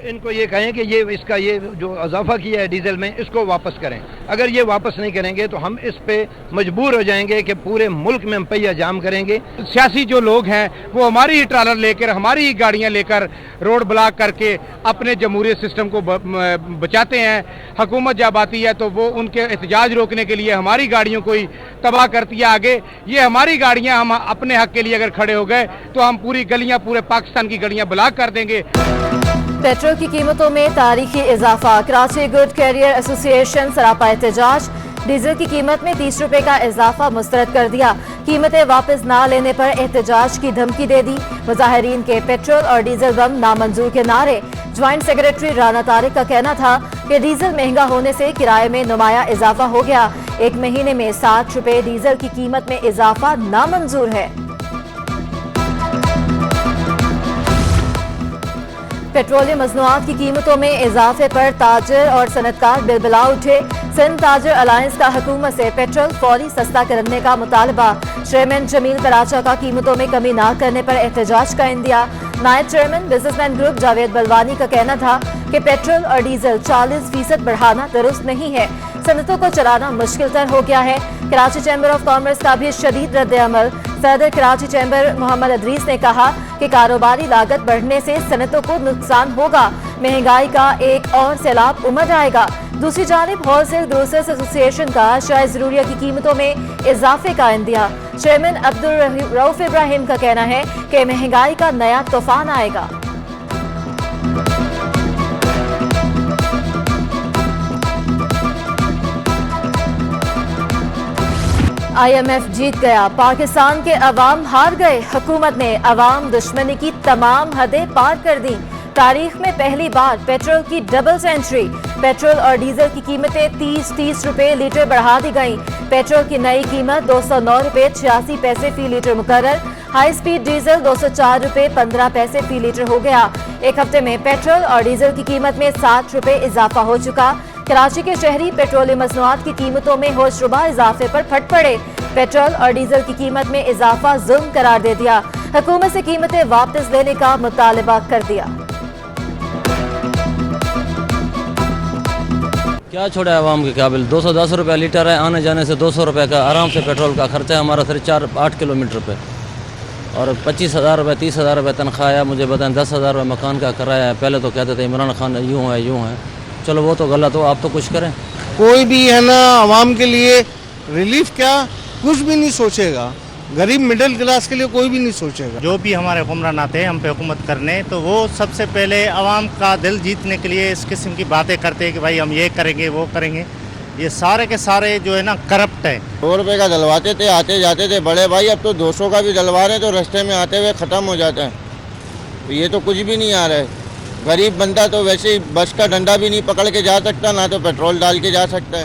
ان کو یہ کہیں کہ یہ اس کا یہ جو اضافہ کیا ہے ڈیزل میں اس کو واپس کریں. اگر یہ واپس نہیں کریں گے تو ہم اس پہ مجبور ہو جائیں گے کہ پورے ملک میں ہم پہیہ جام کریں گے. سیاسی جو لوگ ہیں وہ ہماری ہی ٹرالر لے کر ہماری ہی گاڑیاں لے کر روڈ بلاک کر کے اپنے جمہوری سسٹم کو بچاتے ہیں. حکومت جب آتی ہے تو وہ ان کے احتجاج روکنے کے لیے ہماری گاڑیوں کو ہی تباہ کرتی ہے آگے. یہ ہماری گاڑیاں ہم اپنے حق کے لیے اگر کھڑے ہو گئے تو ہم پوری گلیاں پورے پاکستان کی گلیاں بلاک کر دیں گے. پیٹرول کی قیمتوں میں تاریخی اضافہ. کراچی گڈ کیریئر ایسوسی ایشن سراپا احتجاج. ڈیزل کی قیمت میں 30 روپے کا اضافہ مسترد کر دیا. قیمتیں واپس نہ لینے پر احتجاج کی دھمکی دے دی. مظاہرین کے پیٹرول اور ڈیزل بم نامنظور کے نعرے. جوائنٹ سیکریٹری رانا طارق کا کہنا تھا کہ ڈیزل مہنگا ہونے سے کرائے میں نمایاں اضافہ ہو گیا. ایک مہینے میں 60 روپے ڈیزل کی قیمت میں اضافہ نامنظور ہے. پیٹرولیم مصنوعات کی قیمتوں میں اضافے پر تاجر اور صنعتکار بلبلا اٹھے. سندھ تاجر الائنس کا حکومت سے پیٹرول فوری سستا کرنے کا مطالبہ. چیئرمین جمیل کراچا کا قیمتوں میں کمی نہ کرنے پر احتجاج کا اندیا. نائب chairman businessman group Javed Bilwani کا کہنا تھا کہ پیٹرول اور ڈیزل 40% بڑھانا درست نہیں ہے. صنعتوں کو چلانا مشکل تر ہو گیا ہے. کراچی چیمبر آف کامرس کا بھی شدید رد عمل. صدر کراچی چیمبر محمد ادریس نے کہا کہ کاروباری لاگت بڑھنے سے صنعتوں کو نقصان ہوگا. مہنگائی کا ایک اور سیلاب امڈ آئے گا. دوسری جانب ہول سیل گروسرز ایسوسی ایشن کا اشیاء ضروریہ کی قیمتوں میں اضافے کا اندیا. چیئرمین عبدالرؤف ابراہیم کا کہنا ہے کہ مہنگائی کا نیا طوفان آئے گا. آئی ایم ایف جیت گیا. پاکستان کے عوام ہار گئے. حکومت نے عوام دشمنی کی تمام حدیں پار کر دی. تاریخ میں پہلی بار پیٹرول کی ڈبل سینچری. پیٹرول اور ڈیزل کی قیمتیں 30 روپے لیٹر بڑھا دی گئیں. پیٹرول کی نئی قیمت 209 روپے 86 پیسے فی لیٹر مقرر. ہائی سپیڈ ڈیزل 204 روپے 15 پیسے فی لیٹر ہو گیا. ایک ہفتے میں پیٹرول اور ڈیزل کی قیمت میں 60 روپے اضافہ ہو چکا. کراچی کے شہری پیٹرولیم مصنوعات کی قیمتوں میں ہوش ربا اضافے پر پھٹ پڑے. پیٹرول اور ڈیزل کی قیمت میں اضافہ ظلم قرار دے دیا. حکومت سے قیمتیں واپس لینے کا مطالبہ کر دیا. کیا چھوڑا ہے عوام کے قابل. 210 روپے لیٹر ہے. آنے جانے سے 200 روپے کا آرام سے پیٹرول کا خرچہ ہے ہمارا صرف 4-8 کلومیٹر پہ. اور 25,000 روپے 30,000 روپے تنخواہ ہے. مجھے بتائیں 10,000 روپے مکان کا کرایہ ہے. پہلے تو کہتے تھے عمران خان یوں ہے. چلو وہ تو غلط ہو, آپ تو کچھ کریں. کوئی بھی ہے نا عوام کے لیے ریلیف کیا کچھ بھی نہیں سوچے گا. غریب مڈل کلاس کے لیے کوئی بھی نہیں سوچے گا. جو بھی ہمارے حکمران آتے ہیں ہم پہ حکومت کرنے تو وہ سب سے پہلے عوام کا دل جیتنے کے لیے اس قسم کی باتیں کرتے ہیں کہ بھائی ہم یہ کریں گے وہ کریں گے. یہ سارے کے سارے جو ہے نا کرپٹ ہے. 100 روپے کا ڈلواتے تھے آتے جاتے تھے بڑے بھائی. اب تو 200 کا بھی ڈلوا رہے ہیں تو راستے میں آتے ہوئے ختم ہو جاتا ہے. تو یہ تو کچھ بھی نہیں آ رہا ہے. غریب بندہ تو ویسے ہی بس کا ڈنڈا بھی نہیں پکڑ کے جا سکتا, نہ تو پیٹرول ڈال کے جا سکتا ہے.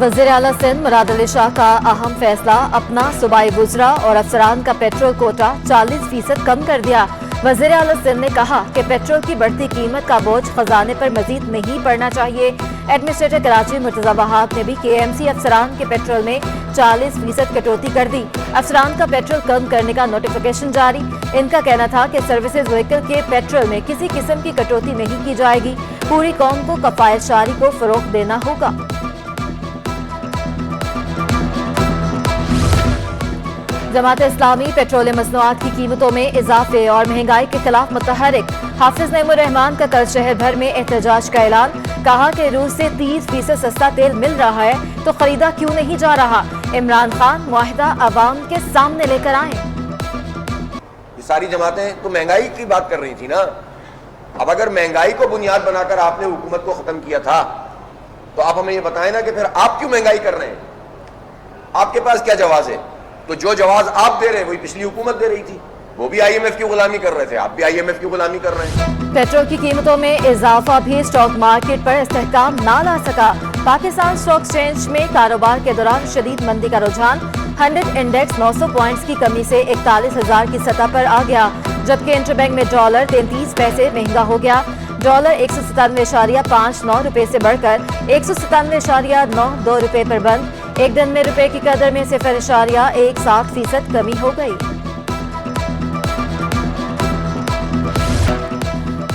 وزیر اعلیٰ سندھ مراد علی شاہ کا اہم فیصلہ. اپنا صوبائی وزراء اور افسران کا پیٹرول کوٹا 40% کم کر دیا. وزیر اعلیٰ سندھ نے کہا کہ پیٹرول کی بڑھتی قیمت کا بوجھ خزانے پر مزید نہیں پڑنا چاہیے. ایڈمنسٹریٹر کراچی مرتضی وہاب نے بھی کے ایم سی افسران کے پیٹرول میں 40% کٹوتی کر دی. افسران کا پیٹرول کم کرنے کا نوٹیفیکیشن جاری. ان کا کہنا تھا کہ سروسز وہیکل کے پیٹرول میں کسی قسم کی کٹوتی نہیں کی جائے گی. پوری قوم کو کفایت شعاری کو فروغ دینا ہوگا. جماعت اسلامی پیٹرولیم مصنوعات کی قیمتوں میں اضافے اور مہنگائی کے خلاف متحرک. حافظ نعیم الرحمان کا کل شہر بھر میں احتجاج کا اعلان. کہا کہ روس سے 30% سستا تیل مل رہا ہے تو خریدا کیوں نہیں جا رہا. عمران خان معاہدہ عوام کے سامنے لے کر آئیں. یہ ساری جماعتیں تو مہنگائی کی بات کر رہی تھی نا. اب اگر مہنگائی کو بنیاد بنا کر آپ نے حکومت کو ختم کیا تھا تو آپ ہمیں یہ بتائیں نا کہ پھر آپ کیوں مہنگائی کر رہے ہیں. آپ کے پاس کیا جواز ہے. تو جو جواز آپ دے رہے ہیں وہی پچھلی حکومت دے رہی تھی. وہ بھی آئی ایم ایف کی غلامی کر رہے تھے, آپ بھی آئی ایم ایف کی غلامی کر رہے ہیں. پیٹرول کی قیمتوں میں اضافہ بھی اسٹاک مارکیٹ پر استحکام نہ لا سکا. پاکستان اسٹاک ایکسچینج میں کاروبار کے دوران شدید مندی کا رجحان. 100 انڈیکس 900 پوائنٹس کی کمی سے 41,000 کی سطح پر آ گیا, جبکہ انٹر بینک میں ڈالر 33 پیسے مہنگا ہو گیا. ڈالر 197.59 روپے سے بڑھ کر 197.92 روپے پر بند. ایک دن میں روپے کی قدر میں 0.17% کمی ہو گئی.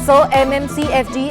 100 MMCFD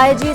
IG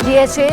DHA